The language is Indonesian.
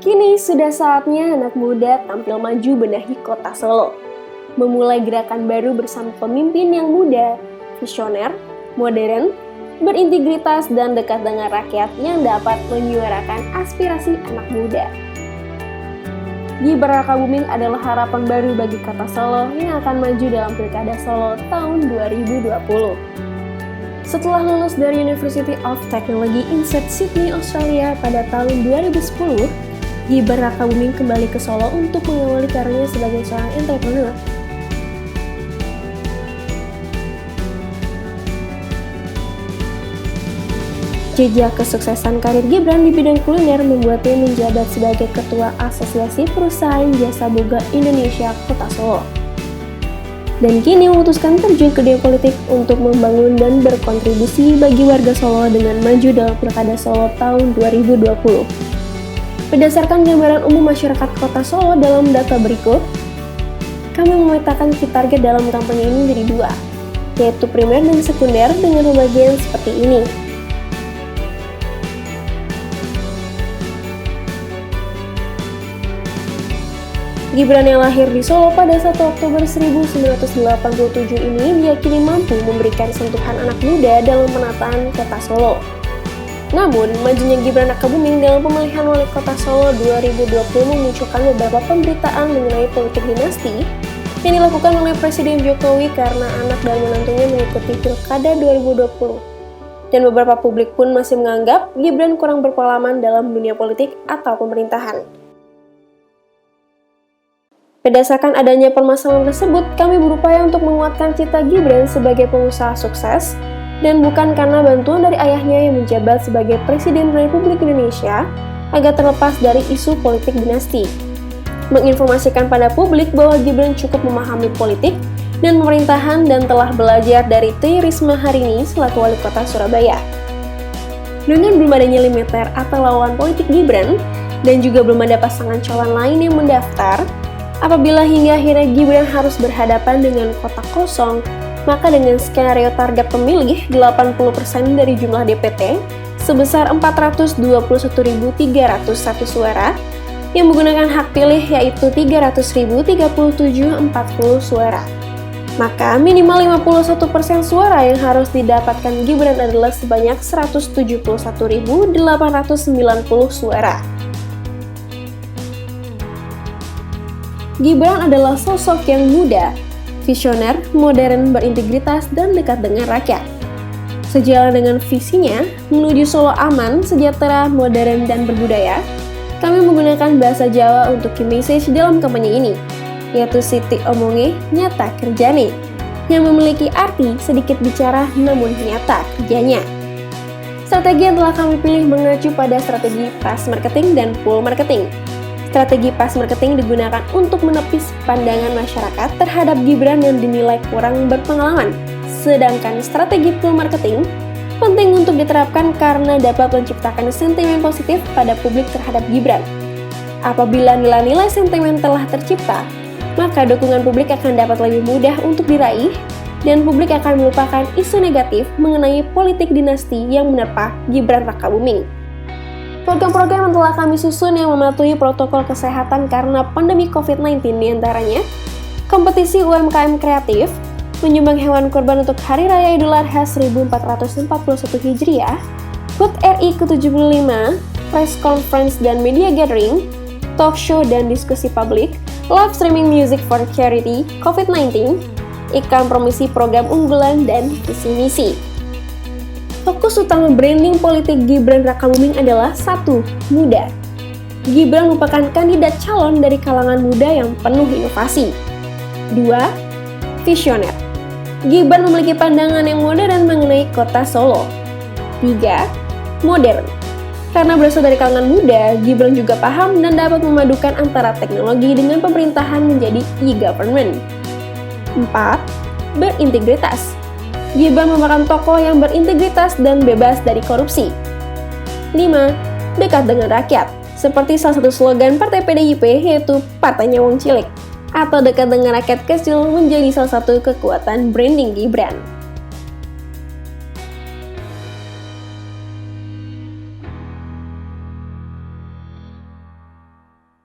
Kini sudah saatnya anak muda tampil maju benahi kota Solo. Memulai gerakan baru bersama pemimpin yang muda, visioner, modern, berintegritas dan dekat dengan rakyat yang dapat menyuarakan aspirasi anak muda. Gibran Rakabuming adalah harapan baru bagi kota Solo yang akan maju dalam Pilkada Solo tahun 2020. Setelah lulus dari University of Technology in Sydney, Australia pada tahun 2010, Gibran Rakabuming kembali ke Solo untuk mengawali karirnya sebagai seorang entrepreneur. Jejak kesuksesan karir Gibran di bidang kuliner membuatnya menjabat sebagai Ketua Asosiasi Perusahaan Jasa Boga Indonesia Kota Solo. Dan kini memutuskan terjun ke dunia politik untuk membangun dan berkontribusi bagi warga Solo dengan maju dalam Pilkada Solo tahun 2020. Berdasarkan gambaran umum masyarakat Kota Solo dalam data berikut, kami memetakan key target dalam kampanye ini menjadi dua, yaitu primer dan sekunder dengan pembagian seperti ini. Gibran yang lahir di Solo pada 1 Oktober 1987 ini diyakini mampu memberikan sentuhan anak muda dalam penataan kota Solo. Namun, majunya Gibran Rakabuming dalam pemilihan wali kota Solo 2020 memunculkan beberapa pemberitaan mengenai politik dinasti yang dilakukan oleh Presiden Jokowi karena anak dan menantunya mengikuti Pilkada 2020. Dan beberapa publik pun masih menganggap Gibran kurang berpengalaman dalam dunia politik atau pemerintahan. Berdasarkan adanya permasalahan tersebut, kami berupaya untuk menguatkan cita Gibran sebagai pengusaha sukses, dan bukan karena bantuan dari ayahnya yang menjabat sebagai Presiden Republik Indonesia agar terlepas dari isu politik dinasti. Menginformasikan pada publik bahwa Gibran cukup memahami politik dan pemerintahan dan telah belajar dari Tri Risma hari ini selaku wali kota Surabaya. Dengan belum adanya limiter atau lawan politik Gibran, dan juga belum ada pasangan calon lain yang mendaftar, apabila hingga akhirnya Gibran harus berhadapan dengan kota kosong, maka dengan skenario target pemilih 80% dari jumlah DPT sebesar 421.301 suara yang menggunakan hak pilih yaitu 300.037.40 suara. Maka minimal 51% suara yang harus didapatkan Gibran adalah sebanyak 171.890 suara. Gibran adalah sosok yang muda, visioner, modern, berintegritas, dan dekat dengan rakyat. Sejalan dengan visinya menuju Solo aman, sejahtera, modern, dan berbudaya, kami menggunakan bahasa Jawa untuk key message dalam kampanye ini, yaitu Siti Omonge Nyata Kerjane, yang memiliki arti sedikit bicara namun nyata kerjanya. Strategi yang telah kami pilih mengacu pada strategi pas marketing dan pull marketing. Strategi pas marketing digunakan untuk menepis pandangan masyarakat terhadap Gibran yang dinilai kurang berpengalaman. Sedangkan strategi pull marketing penting untuk diterapkan karena dapat menciptakan sentimen positif pada publik terhadap Gibran. Apabila nilai-nilai sentimen telah tercipta, maka dukungan publik akan dapat lebih mudah untuk diraih dan publik akan melupakan isu negatif mengenai politik dinasti yang menerpa Gibran Rakabuming. Program-program yang telah kami susun yang mematuhi protokol kesehatan karena pandemi COVID-19 diantaranya kompetisi UMKM kreatif, menyumbang hewan kurban untuk Hari Raya Idul Adha 1441 Hijriah, HUT RI ke-75, press conference dan media gathering, talk show dan diskusi publik, live streaming music for charity, COVID-19, iklan promosi program unggulan, dan visi misi. Fokus utama branding politik Gibran Rakabuming adalah 1. Muda. Gibran merupakan kandidat calon dari kalangan muda yang penuh inovasi. 2. Visioner. Gibran memiliki pandangan yang modern mengenai kota Solo. 3. Modern. Karena berasal dari kalangan muda, Gibran juga paham dan dapat memadukan antara teknologi dengan pemerintahan menjadi e-government. 4. Berintegritas. Gibran merupakan tokoh yang berintegritas dan bebas dari korupsi. 5. Dekat dengan rakyat, seperti salah satu slogan Partai PDIP yaitu Partainya Wong Cilik, atau dekat dengan rakyat kecil menjadi salah satu kekuatan branding Gibran.